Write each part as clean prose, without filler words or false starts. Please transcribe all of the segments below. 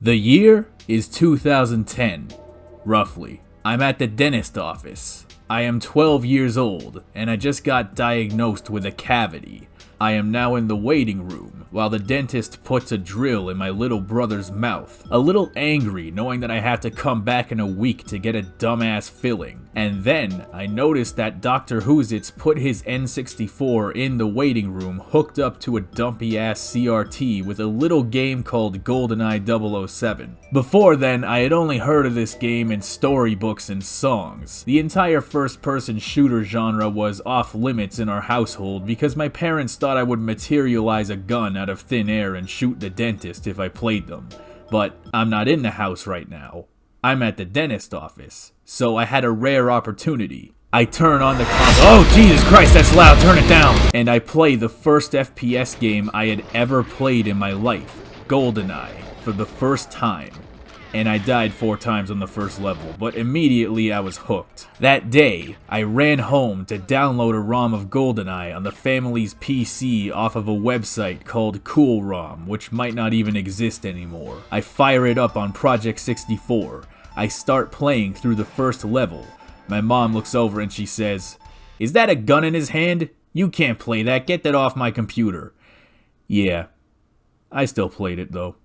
The year is 2010, roughly. I'm at the dentist office. I am 12 years old, and I just got diagnosed with a cavity. I am now in the waiting room, while the dentist puts a drill in my little brother's mouth. A little angry knowing that I have to come back in a week to get a dumbass filling. And then, I noticed that Dr. Whozits put his N64 in the waiting room hooked up to a dumpy ass CRT with a little game called GoldenEye 007. Before then, I had only heard of this game in storybooks and songs. The entire first-person shooter genre was off limits in our household because my parents thought I would materialize a gun out of thin air and shoot the dentist if I played them. But I'm not in the house right now. I'm at the dentist office, so I had a rare opportunity. I turn on the console. Oh, Jesus Christ, that's loud, turn it down! And I play the first FPS game I had ever played in my life, GoldenEye, for the first time. And I died 4 times on the first level, but immediately I was hooked. That day, I ran home to download a ROM of GoldenEye on the family's PC off of a website called CoolROM, which might not even exist anymore. I fire it up on Project 64. I start playing through the first level. My mom looks over and she says, "Is that a gun in his hand? You can't play that, get that off my computer." Yeah, I still played it though.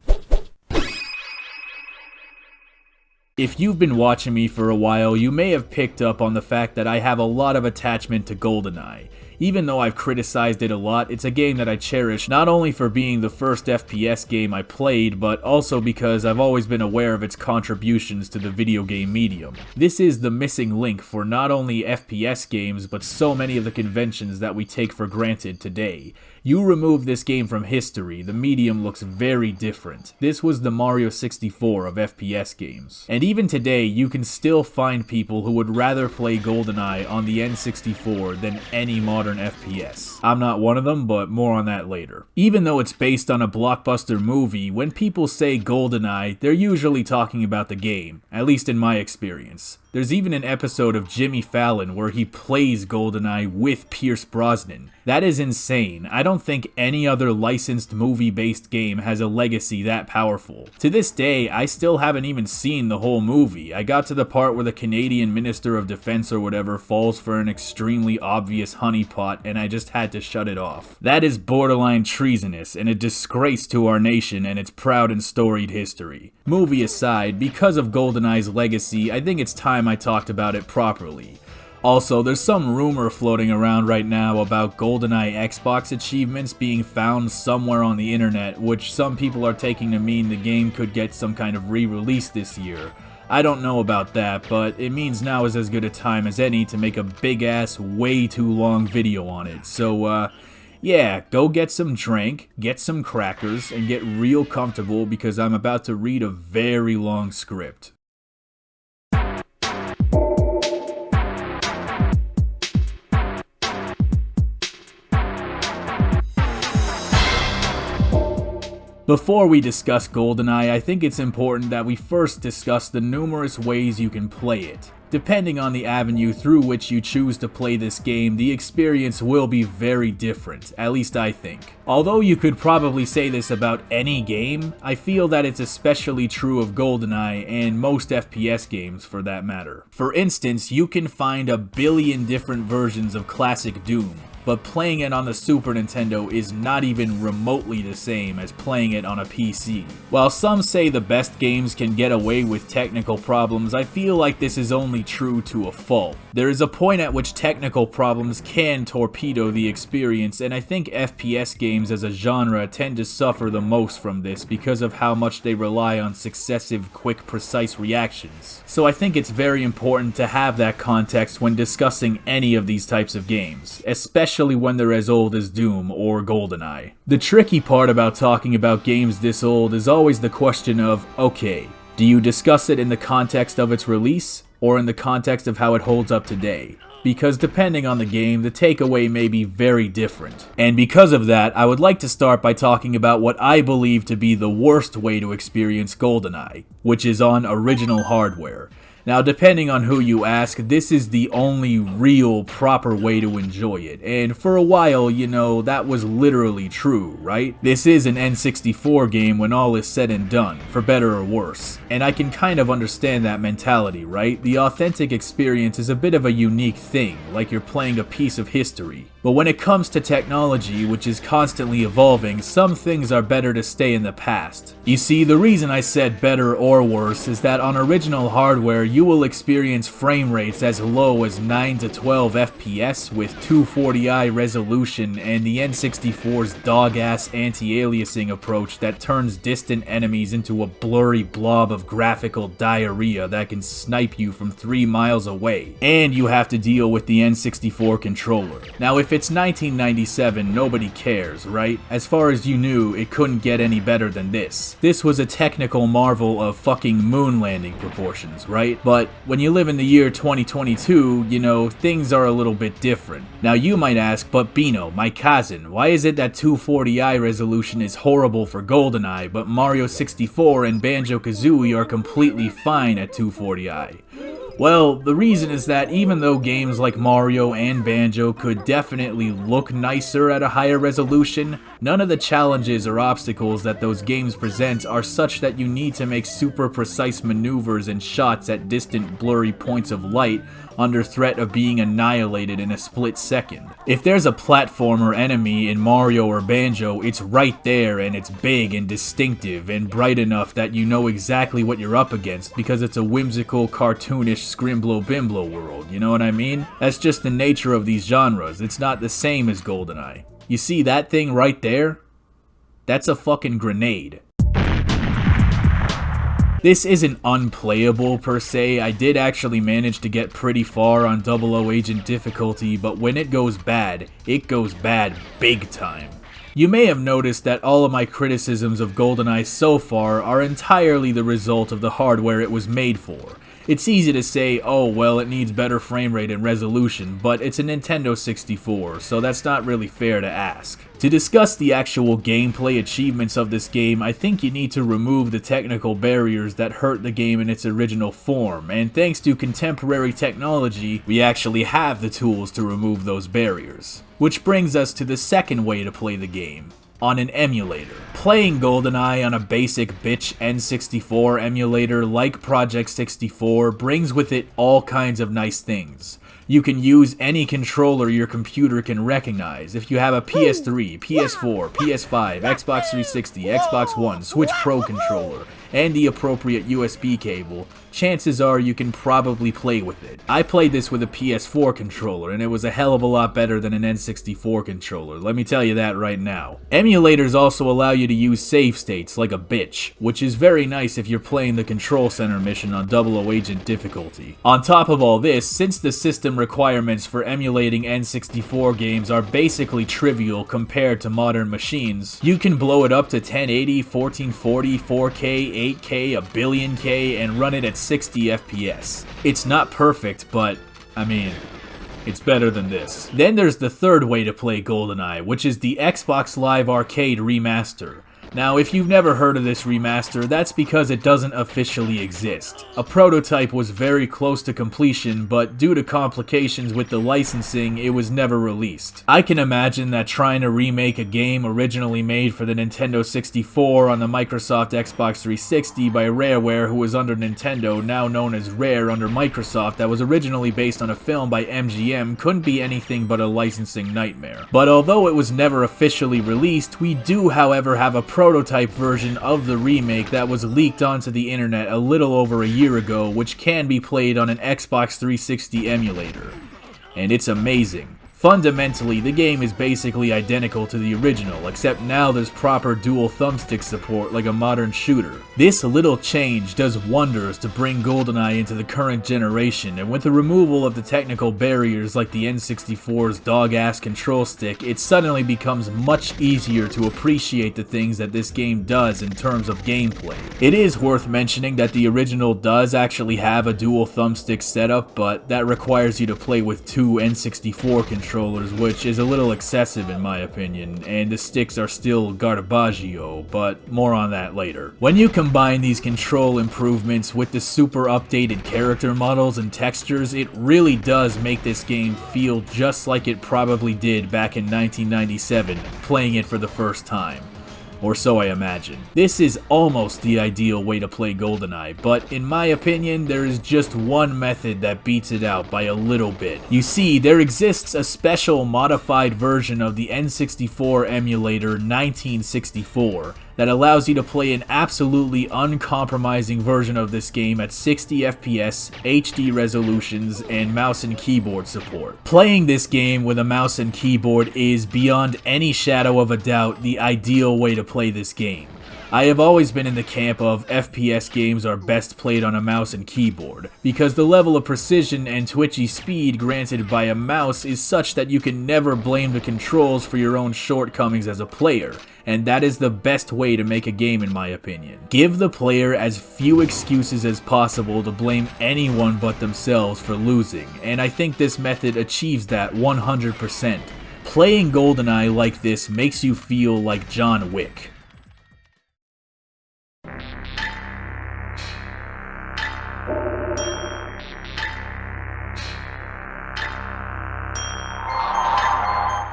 If you've been watching me for a while, you may have picked up on the fact that I have a lot of attachment to GoldenEye. Even though I've criticized it a lot, it's a game that I cherish not only for being the first FPS game I played, but also because I've always been aware of its contributions to the video game medium. This is the missing link for not only FPS games, but so many of the conventions that we take for granted today. You remove this game from history, the medium looks very different. This was the Mario 64 of FPS games. And even today, you can still find people who would rather play GoldenEye on the N64 than any modern FPS. I'm not one of them, but more on that later. Even though it's based on a blockbuster movie, when people say GoldenEye, they're usually talking about the game, at least in my experience. There's even an episode of Jimmy Fallon where he plays GoldenEye with Pierce Brosnan. That is insane. I don't think any other licensed movie-based game has a legacy that powerful. To this day, I still haven't even seen the whole movie. I got to the part where the Canadian Minister of Defense or whatever falls for an extremely obvious honeypot and I just had to shut it off. That is borderline treasonous and a disgrace to our nation and its proud and storied history. Movie aside, because of GoldenEye's legacy, I think it's time I talked about it properly. Also, there's some rumor floating around right now about GoldenEye Xbox achievements being found somewhere on the internet, which some people are taking to mean the game could get some kind of re-release this year. I don't know about that, but it means now is as good a time as any to make a big-ass, way too long video on it. So, yeah, go get some drink, get some crackers, and get real comfortable because I'm about to read a very long script. Before we discuss GoldenEye, I think it's important that we first discuss the numerous ways you can play it. Depending on the avenue through which you choose to play this game, the experience will be very different, at least I think. Although you could probably say this about any game, I feel that it's especially true of GoldenEye and most FPS games for that matter. For instance, you can find a billion different versions of classic Doom, but playing it on the Super Nintendo is not even remotely the same as playing it on a PC. While some say the best games can get away with technical problems, I feel like this is only true to a fault. There is a point at which technical problems can torpedo the experience, and I think FPS games as a genre tend to suffer the most from this because of how much they rely on successive, quick, precise reactions. So I think it's very important to have that context when discussing any of these types of games, especially when they're as old as Doom or GoldenEye. The tricky part about talking about games this old is always the question of, okay, do you discuss it in the context of its release, or in the context of how it holds up today? Because depending on the game, the takeaway may be very different. And because of that, I would like to start by talking about what I believe to be the worst way to experience GoldenEye, which is on original hardware. Now, depending on who you ask, this is the only real proper way to enjoy it, and for a while, you know, that was literally true, right? This is an N64 game when all is said and done, for better or worse, and I can kind of understand that mentality, right? The authentic experience is a bit of a unique thing, like you're playing a piece of history. But when it comes to technology, which is constantly evolving, some things are better to stay in the past. You see, the reason I said better or worse is that on original hardware, you will experience frame rates as low as 9 to 12 FPS with 240i resolution and the N64's dog-ass anti-aliasing approach that turns distant enemies into a blurry blob of graphical diarrhea that can snipe you from 3 miles away. And you have to deal with the N64 controller. Now, if it's 1997, nobody cares, right? As far as you knew, it couldn't get any better than this. This was a technical marvel of fucking moon landing proportions, right? But when you live in the year 2022, you know, things are a little bit different. Now you might ask, but Bino, my cousin, why is it that 240i resolution is horrible for GoldenEye, but Mario 64 and Banjo-Kazooie are completely fine at 240i? Well, the reason is that even though games like Mario and Banjo could definitely look nicer at a higher resolution, none of the challenges or obstacles that those games present are such that you need to make super precise maneuvers and shots at distant blurry points of light under threat of being annihilated in a split second. If there's a platformer enemy in Mario or Banjo, it's right there and it's big and distinctive and bright enough that you know exactly what you're up against because it's a whimsical, cartoonish scrimblow-bimblow world, you know what I mean? That's just the nature of these genres, it's not the same as GoldenEye. You see that thing right there? That's a fucking grenade. This isn't unplayable per se, I did actually manage to get pretty far on 00 Agent difficulty, but when it goes bad big time. You may have noticed that all of my criticisms of GoldenEye so far are entirely the result of the hardware it was made for. It's easy to say, oh well, it needs better frame rate and resolution, but it's a Nintendo 64, so that's not really fair to ask. To discuss the actual gameplay achievements of this game, I think you need to remove the technical barriers that hurt the game in its original form, and thanks to contemporary technology, we actually have the tools to remove those barriers. Which brings us to the second way to play the game. On an emulator. Playing GoldenEye on a basic bitch N64 emulator like Project 64 brings with it all kinds of nice things. You can use any controller your computer can recognize. If you have a PS3, PS4, PS5, Xbox 360, Xbox One, Switch Pro controller, and the appropriate USB cable, chances are you can probably play with it. I played this with a PS4 controller, and it was a hell of a lot better than an N64 controller, let me tell you that right now. Emulators also allow you to use save states like a bitch, which is very nice if you're playing the Control Center mission on 00 Agent difficulty. On top of all this, since the system requirements for emulating N64 games are basically trivial compared to modern machines, you can blow it up to 1080, 1440, 4K, 8K, a billion K, and run it at 60 FPS. It's not perfect, but, I mean, it's better than this. Then there's the third way to play GoldenEye, which is the Xbox Live Arcade Remaster. Now, if you've never heard of this remaster, that's because it doesn't officially exist. A prototype was very close to completion, but due to complications with the licensing, it was never released. I can imagine that trying to remake a game originally made for the Nintendo 64 on the Microsoft Xbox 360 by Rareware, who was under Nintendo, now known as Rare under Microsoft, that was originally based on a film by MGM, couldn't be anything but a licensing nightmare. But although it was never officially released, we do, however, have a prototype version of the remake that was leaked onto the internet a little over a year ago, which can be played on an Xbox 360 emulator. And it's amazing. Fundamentally, the game is basically identical to the original, except now there's proper dual thumbstick support like a modern shooter. This little change does wonders to bring GoldenEye into the current generation, and with the removal of the technical barriers like the N64's dog-ass control stick, it suddenly becomes much easier to appreciate the things that this game does in terms of gameplay. It is worth mentioning that the original does actually have a dual thumbstick setup, but that requires you to play with two N64 controllers controllers, which is a little excessive in my opinion, and the sticks are still garbaggio, but more on that later. When you combine these control improvements with the super updated character models and textures, it really does make this game feel just like it probably did back in 1997, playing it for the first time. Or so I imagine. This is almost the ideal way to play GoldenEye, but in my opinion, there is just one method that beats it out by a little bit. You see, there exists a special modified version of the N64 emulator 1964 that allows you to play an absolutely uncompromising version of this game at 60 FPS, HD resolutions, and mouse and keyboard support. Playing this game with a mouse and keyboard is, beyond any shadow of a doubt, the ideal way to play this game. I have always been in the camp of FPS games are best played on a mouse and keyboard, because the level of precision and twitchy speed granted by a mouse is such that you can never blame the controls for your own shortcomings as a player, and that is the best way to make a game in my opinion. Give the player as few excuses as possible to blame anyone but themselves for losing, and I think this method achieves that 100%. Playing GoldenEye like this makes you feel like John Wick.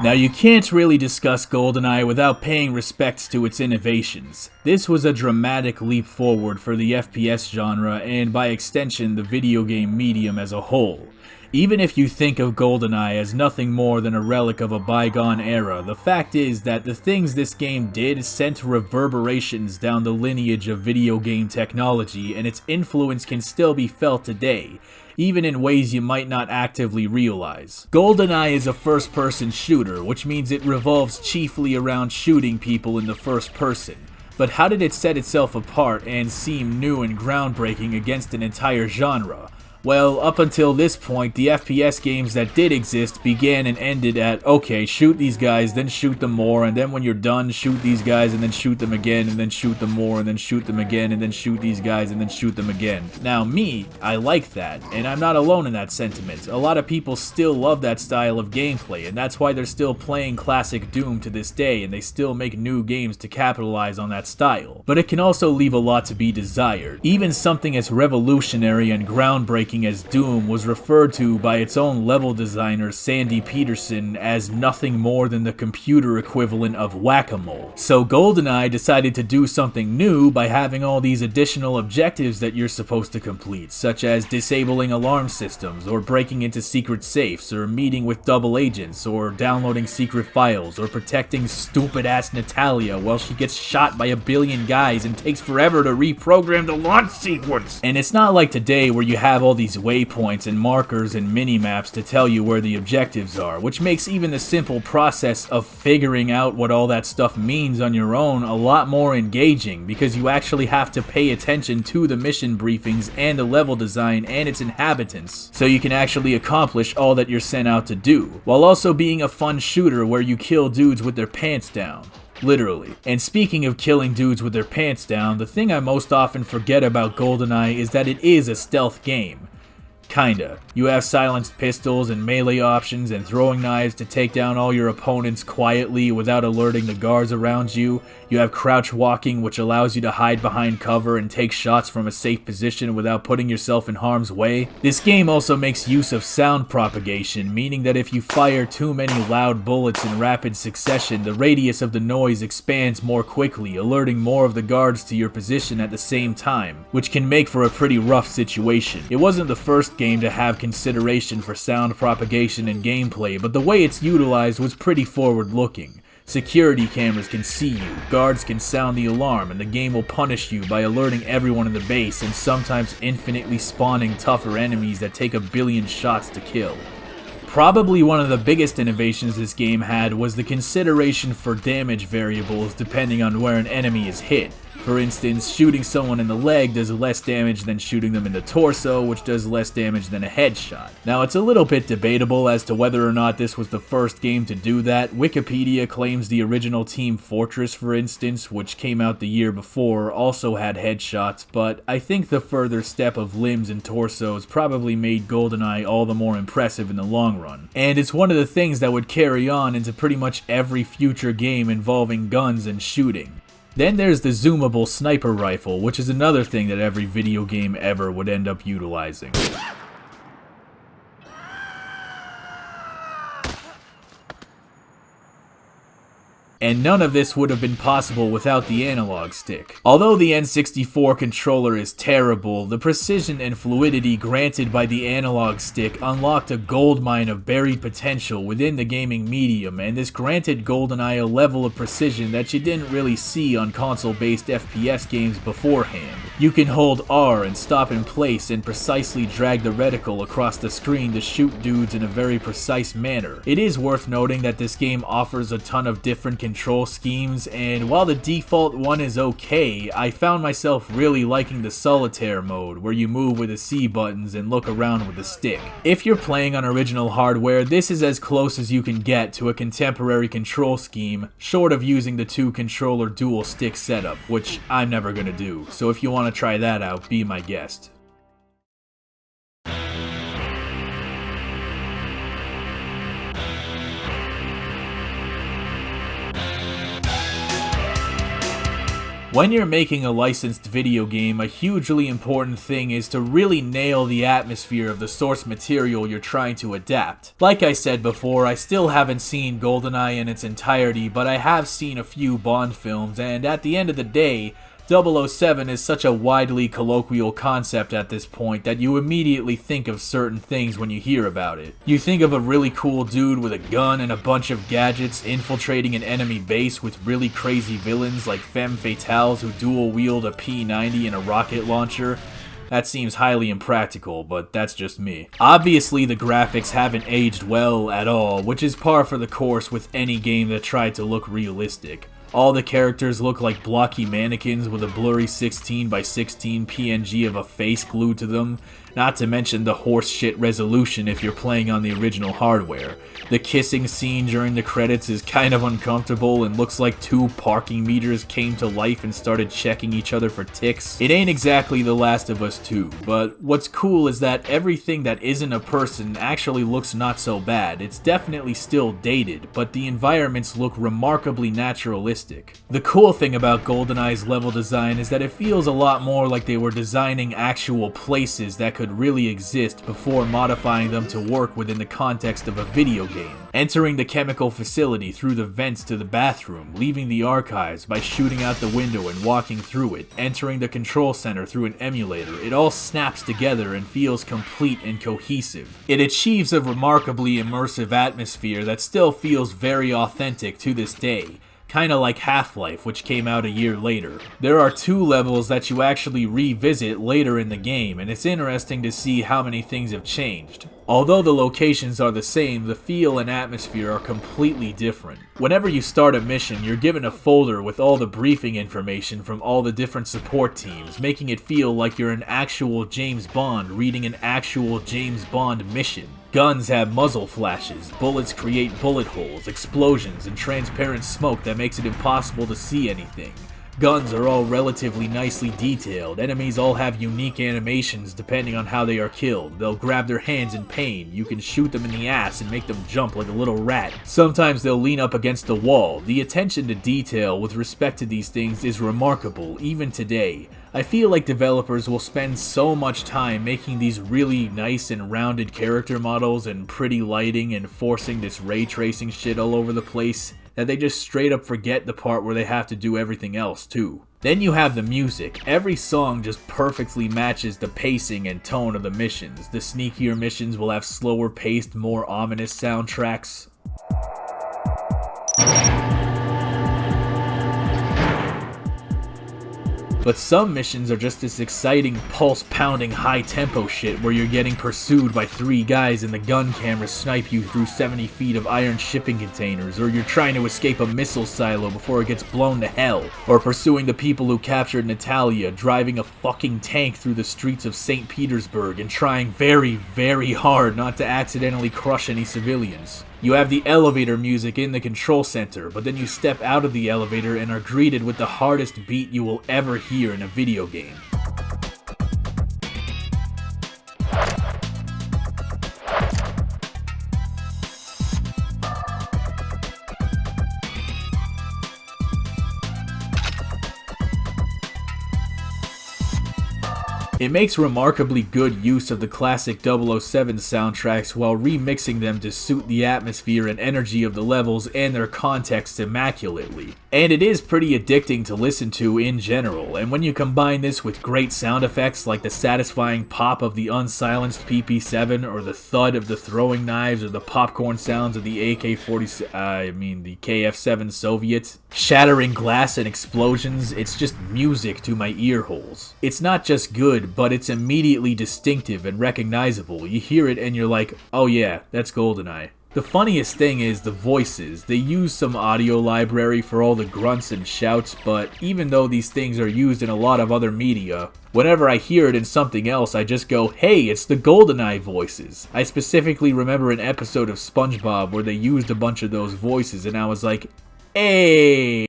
Now you can't really discuss GoldenEye without paying respects to its innovations. This was a dramatic leap forward for the FPS genre and by extension the video game medium as a whole. Even if you think of GoldenEye as nothing more than a relic of a bygone era, the fact is that the things this game did sent reverberations down the lineage of video game technology, and its influence can still be felt today, even in ways you might not actively realize. GoldenEye is a first-person shooter, which means it revolves chiefly around shooting people in the first person. But how did it set itself apart and seem new and groundbreaking against an entire genre? Well, up until this point, the FPS games that did exist began and ended at, okay, shoot these guys, then shoot them more, and then when you're done, shoot these guys, and then shoot them again, and then shoot them more, and then shoot them again, and then shoot these guys, and then shoot them again. Now, me, I like that, and I'm not alone in that sentiment. A lot of people still love that style of gameplay, and that's why they're still playing classic Doom to this day, and they still make new games to capitalize on that style. But it can also leave a lot to be desired. Even something as revolutionary and groundbreaking as Doom was referred to by its own level designer Sandy Peterson as nothing more than the computer equivalent of whack-a-mole. So GoldenEye decided to do something new by having all these additional objectives that you're supposed to complete, such as disabling alarm systems, or breaking into secret safes, or meeting with double agents, or downloading secret files, or protecting stupid-ass Natalia while she gets shot by a billion guys and takes forever to reprogram the launch sequence. And it's not like today where you have all these waypoints and markers and mini-maps to tell you where the objectives are, which makes even the simple process of figuring out what all that stuff means on your own a lot more engaging, because you actually have to pay attention to the mission briefings and the level design and its inhabitants, so you can actually accomplish all that you're sent out to do, while also being a fun shooter where you kill dudes with their pants down. Literally. And speaking of killing dudes with their pants down, the thing I most often forget about GoldenEye is that it is a stealth game. Kinda. You have silenced pistols and melee options and throwing knives to take down all your opponents quietly without alerting the guards around you. You have crouch walking, which allows you to hide behind cover and take shots from a safe position without putting yourself in harm's way. This game also makes use of sound propagation, meaning that if you fire too many loud bullets in rapid succession, the radius of the noise expands more quickly, alerting more of the guards to your position at the same time, which can make for a pretty rough situation. It wasn't the first game to have consideration for sound propagation and gameplay, but the way it's utilized was pretty forward-looking. Security cameras can see you, guards can sound the alarm, and the game will punish you by alerting everyone in the base and sometimes infinitely spawning tougher enemies that take a billion shots to kill. Probably one of the biggest innovations this game had was the consideration for damage variables depending on where an enemy is hit. For instance, shooting someone in the leg does less damage than shooting them in the torso, which does less damage than a headshot. Now, it's a little bit debatable as to whether or not this was the first game to do that. Wikipedia claims the original Team Fortress, for instance, which came out the year before, also had headshots, but I think the further step of limbs and torsos probably made GoldenEye all the more impressive in the long run. And it's one of the things that would carry on into pretty much every future game involving guns and shooting. Then there's the zoomable sniper rifle, which is another thing that every video game ever would end up utilizing. And none of this would have been possible without the analog stick. Although the N64 controller is terrible, the precision and fluidity granted by the analog stick unlocked a goldmine of buried potential within the gaming medium, and this granted GoldenEye a level of precision that you didn't really see on console-based FPS games beforehand. You can hold R and stop in place and precisely drag the reticle across the screen to shoot dudes in a very precise manner. It is worth noting that this game offers a ton of different control schemes, and while the default one is okay, I found myself really liking the solitaire mode, where you move with the C buttons and look around with the stick. If you're playing on original hardware, this is as close as you can get to a contemporary control scheme, short of using the two controller dual stick setup, which I'm never gonna do, so if you want to try that out, be my guest. When you're making a licensed video game, a hugely important thing is to really nail the atmosphere of the source material you're trying to adapt. Like I said before, I still haven't seen GoldenEye in its entirety, but I have seen a few Bond films, and at the end of the day, 007 is such a widely colloquial concept at this point that you immediately think of certain things when you hear about it. You think of a really cool dude with a gun and a bunch of gadgets infiltrating an enemy base with really crazy villains like femme fatales who dual wield a P90 and a rocket launcher. That seems highly impractical, but that's just me. Obviously, the graphics haven't aged well at all, which is par for the course with any game that tried to look realistic. All the characters look like blocky mannequins with a blurry 16x16 PNG of a face glued to them, not to mention the horseshit resolution if you're playing on the original hardware. The kissing scene during the credits is kind of uncomfortable and looks like two parking meters came to life and started checking each other for ticks. It ain't exactly The Last of Us 2, but what's cool is that everything that isn't a person actually looks not so bad. It's definitely still dated, but the environments look remarkably naturalistic. The cool thing about GoldenEye's level design is that it feels a lot more like they were designing actual places that could really exist before modifying them to work within the context of a video game. Entering the chemical facility through the vents to the bathroom, leaving the archives by shooting out the window and walking through it, entering the control center through an emulator, it all snaps together and feels complete and cohesive. It achieves a remarkably immersive atmosphere that still feels very authentic to this day. Kinda like Half-Life, which came out a year later. There are 2 levels that you actually revisit later in the game, and it's interesting to see how many things have changed. Although the locations are the same, the feel and atmosphere are completely different. Whenever you start a mission, you're given a folder with all the briefing information from all the different support teams, making it feel like you're an actual James Bond reading an actual James Bond mission. Guns have muzzle flashes, bullets create bullet holes, explosions, and transparent smoke that makes it impossible to see anything. Guns are all relatively nicely detailed. Enemies all have unique animations depending on how they are killed. They'll grab their hands in pain. You can shoot them in the ass and make them jump like a little rat. Sometimes they'll lean up against the wall. The attention to detail with respect to these things is remarkable, even today. I feel like developers will spend so much time making these really nice and rounded character models and pretty lighting and forcing this ray tracing shit all over the place that they just straight up forget the part where they have to do everything else too. Then you have the music. Every song just perfectly matches the pacing and tone of the missions. The sneakier missions will have slower paced, more ominous soundtracks. But some missions are just this exciting, pulse-pounding, high-tempo shit where you're getting pursued by 3 guys and the gun cameras snipe you through 70 feet of iron shipping containers, or you're trying to escape a missile silo before it gets blown to hell, or pursuing the people who captured Natalia, driving a fucking tank through the streets of St. Petersburg and trying very, very hard not to accidentally crush any civilians. You have the elevator music in the control center, but then you step out of the elevator and are greeted with the hardest beat you will ever hear in a video game. It makes remarkably good use of the classic 007 soundtracks while remixing them to suit the atmosphere and energy of the levels and their context immaculately. And it is pretty addicting to listen to in general, and when you combine this with great sound effects like the satisfying pop of the unsilenced PP7 or the thud of the throwing knives or the popcorn sounds of the the KF7 Soviet, shattering glass and explosions, it's just music to my ear holes. It's not just good, but it's immediately distinctive and recognizable. You hear it and you're like, oh yeah, that's GoldenEye. The funniest thing is the voices. They use some audio library for all the grunts and shouts, but even though these things are used in a lot of other media, whenever I hear it in something else, I just go, hey, it's the GoldenEye voices. I specifically remember an episode of SpongeBob where they used a bunch of those voices, and I was like, hey.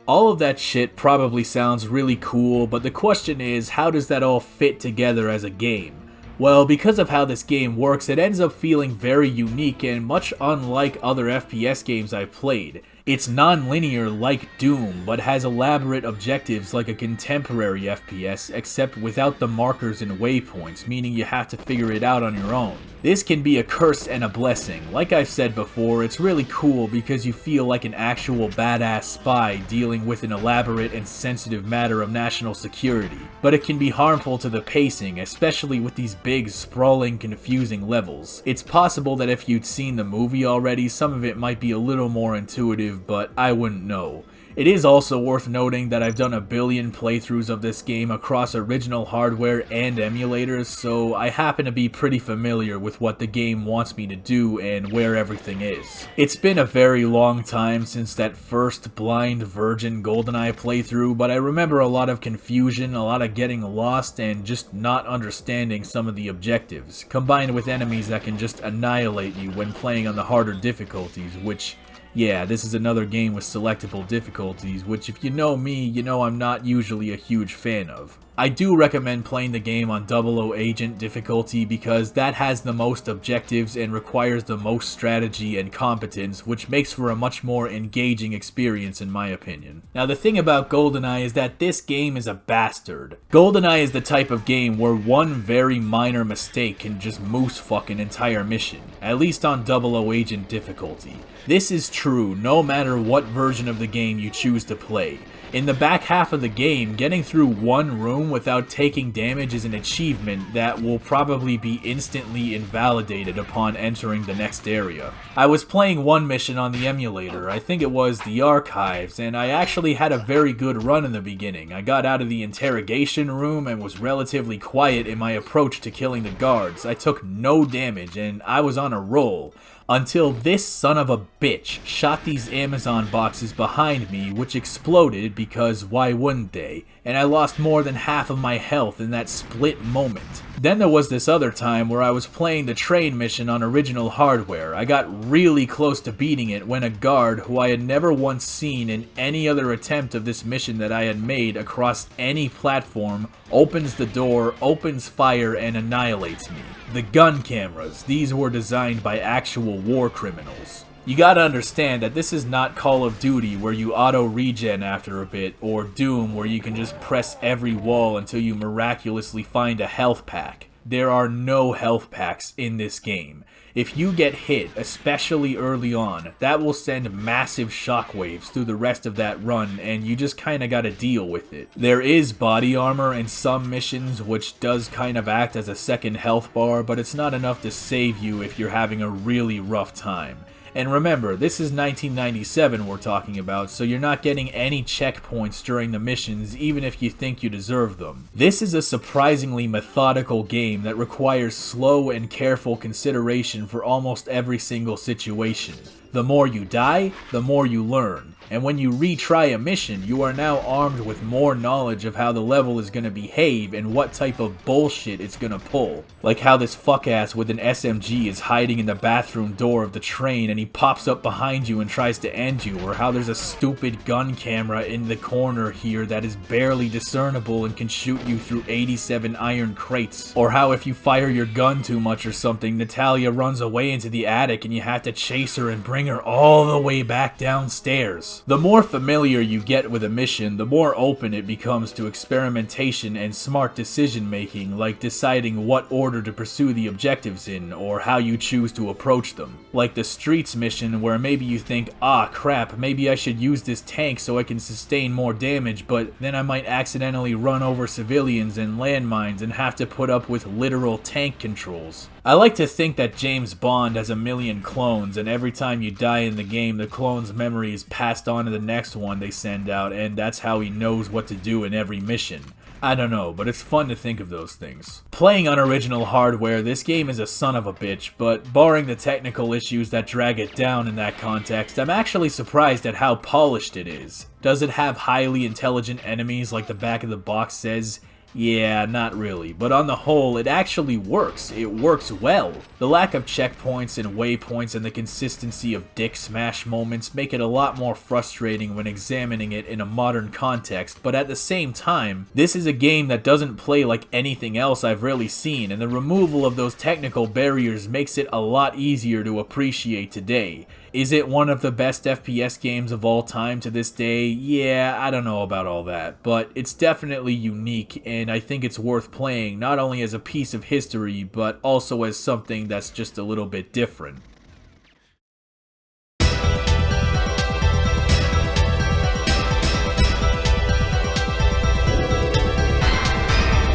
All of that shit probably sounds really cool, but the question is, how does that all fit together as a game? Well, because of how this game works, it ends up feeling very unique and much unlike other FPS games I've played. It's non-linear like Doom, but has elaborate objectives like a contemporary FPS, except without the markers and waypoints, meaning you have to figure it out on your own. This can be a curse and a blessing. Like I've said before, it's really cool because you feel like an actual badass spy dealing with an elaborate and sensitive matter of national security. But it can be harmful to the pacing, especially with these big, sprawling, confusing levels. It's possible that if you'd seen the movie already, some of it might be a little more intuitive, but I wouldn't know. It is also worth noting that I've done a billion playthroughs of this game across original hardware and emulators, so I happen to be pretty familiar with what the game wants me to do and where everything is. It's been a very long time since that first blind virgin GoldenEye playthrough, but I remember a lot of confusion, a lot of getting lost, and just not understanding some of the objectives, combined with enemies that can just annihilate you when playing on the harder difficulties, which, yeah, this is another game with selectable difficulties, which if you know me, you know I'm not usually a huge fan of. I do recommend playing the game on 00 Agent difficulty because that has the most objectives and requires the most strategy and competence, which makes for a much more engaging experience in my opinion. Now the thing about GoldenEye is that this game is a bastard. GoldenEye is the type of game where one very minor mistake can just moose fuck an entire mission, at least on 00 Agent difficulty. This is true no matter what version of the game you choose to play. In the back half of the game, getting through one room without taking damage is an achievement that will probably be instantly invalidated upon entering the next area. I was playing one mission on the emulator, I think it was the Archives, and I actually had a very good run in the beginning. I got out of the interrogation room and was relatively quiet in my approach to killing the guards. I took no damage and I was on a roll. Until this son of a bitch shot these Amazon boxes behind me, which exploded because why wouldn't they? And I lost more than half of my health in that split moment. Then there was this other time where I was playing the train mission on original hardware. I got really close to beating it when a guard who I had never once seen in any other attempt of this mission that I had made across any platform opens the door, opens fire, and annihilates me. The gun cameras, these were designed by actual war criminals. You gotta understand that this is not Call of Duty where you auto-regen after a bit, or Doom where you can just press every wall until you miraculously find a health pack. There are no health packs in this game. If you get hit, especially early on, that will send massive shockwaves through the rest of that run, and you just kinda gotta deal with it. There is body armor in some missions, which does kind of act as a second health bar, but it's not enough to save you if you're having a really rough time. And remember, this is 1997 we're talking about, so you're not getting any checkpoints during the missions, even if you think you deserve them. This is a surprisingly methodical game that requires slow and careful consideration for almost every single situation. The more you die, the more you learn. And when you retry a mission, you are now armed with more knowledge of how the level is going to behave and what type of bullshit it's going to pull. Like how this fuck-ass with an SMG is hiding in the bathroom door of the train and he pops up behind you and tries to end you, or how there's a stupid gun camera in the corner here that is barely discernible and can shoot you through 87 iron crates. Or how if you fire your gun too much or something, Natalia runs away into the attic and you have to chase her and bring her all the way back downstairs. The more familiar you get with a mission, the more open it becomes to experimentation and smart decision making, like deciding what order to pursue the objectives in, or how you choose to approach them. Like the streets mission where maybe you think, ah crap, maybe I should use this tank so I can sustain more damage, but then I might accidentally run over civilians and landmines and have to put up with literal tank controls. I like to think that James Bond has a million clones, and every time you die in the game, the clone's memory is passed on to the next one they send out, and that's how he knows what to do in every mission. I don't know, but it's fun to think of those things. Playing on original hardware, this game is a son of a bitch, but barring the technical issues that drag it down in that context, I'm actually surprised at how polished it is. Does it have highly intelligent enemies like the back of the box says? Yeah, not really, but on the whole, it actually works. It works well. The lack of checkpoints and waypoints and the consistency of dick smash moments make it a lot more frustrating when examining it in a modern context, but at the same time, this is a game that doesn't play like anything else I've really seen, and the removal of those technical barriers makes it a lot easier to appreciate today. Is it one of the best FPS games of all time to this day? Yeah, I don't know about all that, but it's definitely unique, and I think it's worth playing not only as a piece of history, but also as something that's just a little bit different.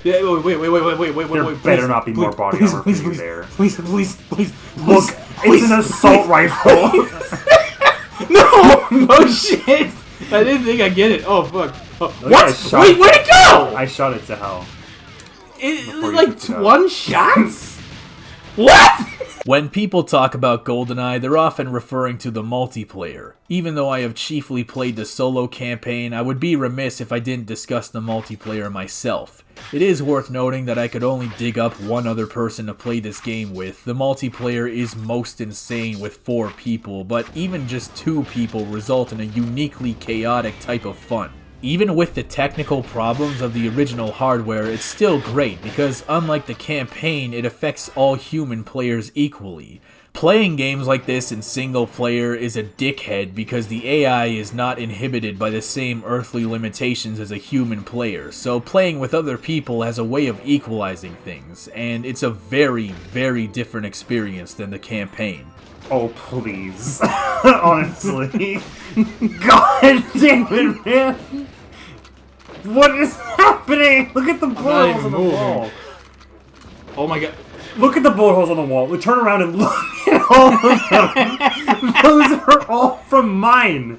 Yeah, wait. There better not be more body armor for you there. Please. Look, it's an assault rifle. No shit. I didn't think I'd get it. Oh, fuck. Oh, what? Wait, where'd it go? I shot it to hell. It like one shot? What? When people talk about GoldenEye, they're often referring to the multiplayer. Even though I have chiefly played the solo campaign, I would be remiss if I didn't discuss the multiplayer myself. It is worth noting that I could only dig up one other person to play this game with. The multiplayer is most insane with 4 people, but even just 2 people result in a uniquely chaotic type of fun. Even with the technical problems of the original hardware, it's still great because unlike the campaign, it affects all human players equally. Playing games like this in single player is a dickhead because the AI is not inhibited by the same earthly limitations as a human player, so playing with other people has a way of equalizing things, and it's a very, very different experience than the campaign. Oh, please. Honestly. God damn it, man. What is happening? Look at the bullet holes on the wall. Oh my god. Look at the bullet holes on the wall. We turn around and look at all of them. Those are all from mine.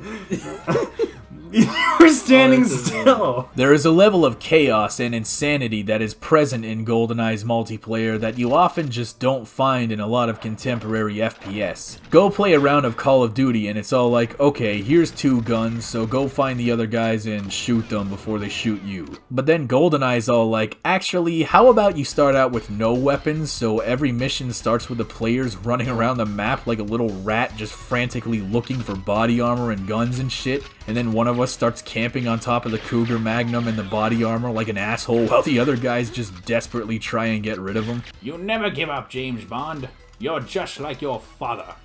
You're standing still. There is a level of chaos and insanity that is present in GoldenEye's multiplayer that you often just don't find in a lot of contemporary FPS. Go play a round of Call of Duty and it's all like, okay, here's 2 guns, so go find the other guys and shoot them before they shoot you. But then GoldenEye's all like, actually, how about you start out with no weapons, so every mission starts with the players running around the map like a little rat just frantically looking for body armor and guns and shit, and then one of us starts camping on top of the Cougar Magnum and the body armor like an asshole while the other guys just desperately try and get rid of him. You never give up, James Bond. You're just like your father.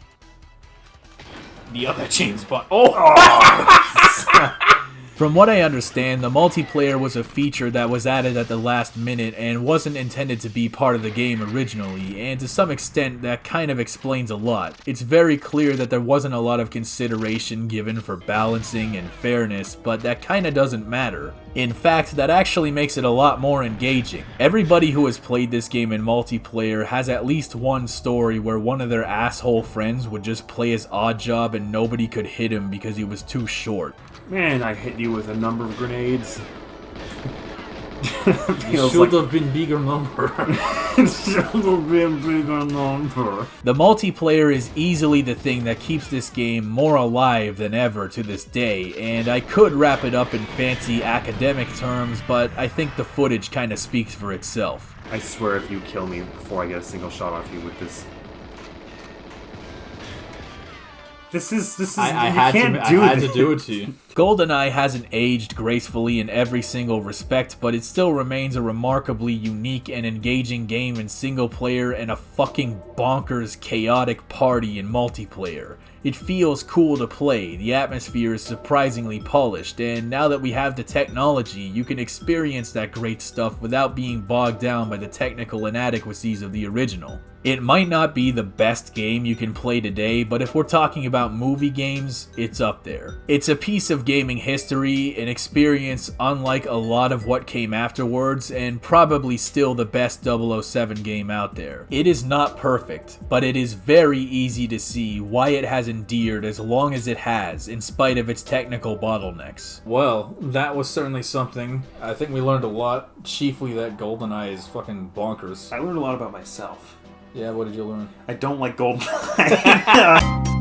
The other James Bond. Oh! From what I understand, the multiplayer was a feature that was added at the last minute and wasn't intended to be part of the game originally, and to some extent that kind of explains a lot. It's very clear that there wasn't a lot of consideration given for balancing and fairness, but that kinda doesn't matter. In fact, that actually makes it a lot more engaging. Everybody who has played this game in multiplayer has at least one story where one of their asshole friends would just play his Oddjob and nobody could hit him because he was too short. Man, I hit you with a number of grenades. It should have been bigger number. It should have been bigger number. The multiplayer is easily the thing that keeps this game more alive than ever to this day, and I could wrap it up in fancy academic terms, but I think the footage kinda speaks for itself. I swear if you kill me before I get a single shot off you with this... This is I you had can't to do I had this. to do it to you. GoldenEye hasn't aged gracefully in every single respect, but it still remains a remarkably unique and engaging game in single player and a fucking bonkers, chaotic party in multiplayer. It feels cool to play, the atmosphere is surprisingly polished, and now that we have the technology, you can experience that great stuff without being bogged down by the technical inadequacies of the original. It might not be the best game you can play today, but if we're talking about movie games, it's up there. It's a piece of gaming history, an experience unlike a lot of what came afterwards, and probably still the best 007 game out there. It is not perfect, but it is very easy to see why it has endeared as long as it has, in spite of its technical bottlenecks. Well, that was certainly something. I think we learned a lot, chiefly that GoldenEye is fucking bonkers. I learned a lot about myself. Yeah, what did you learn? I don't like GoldenEye.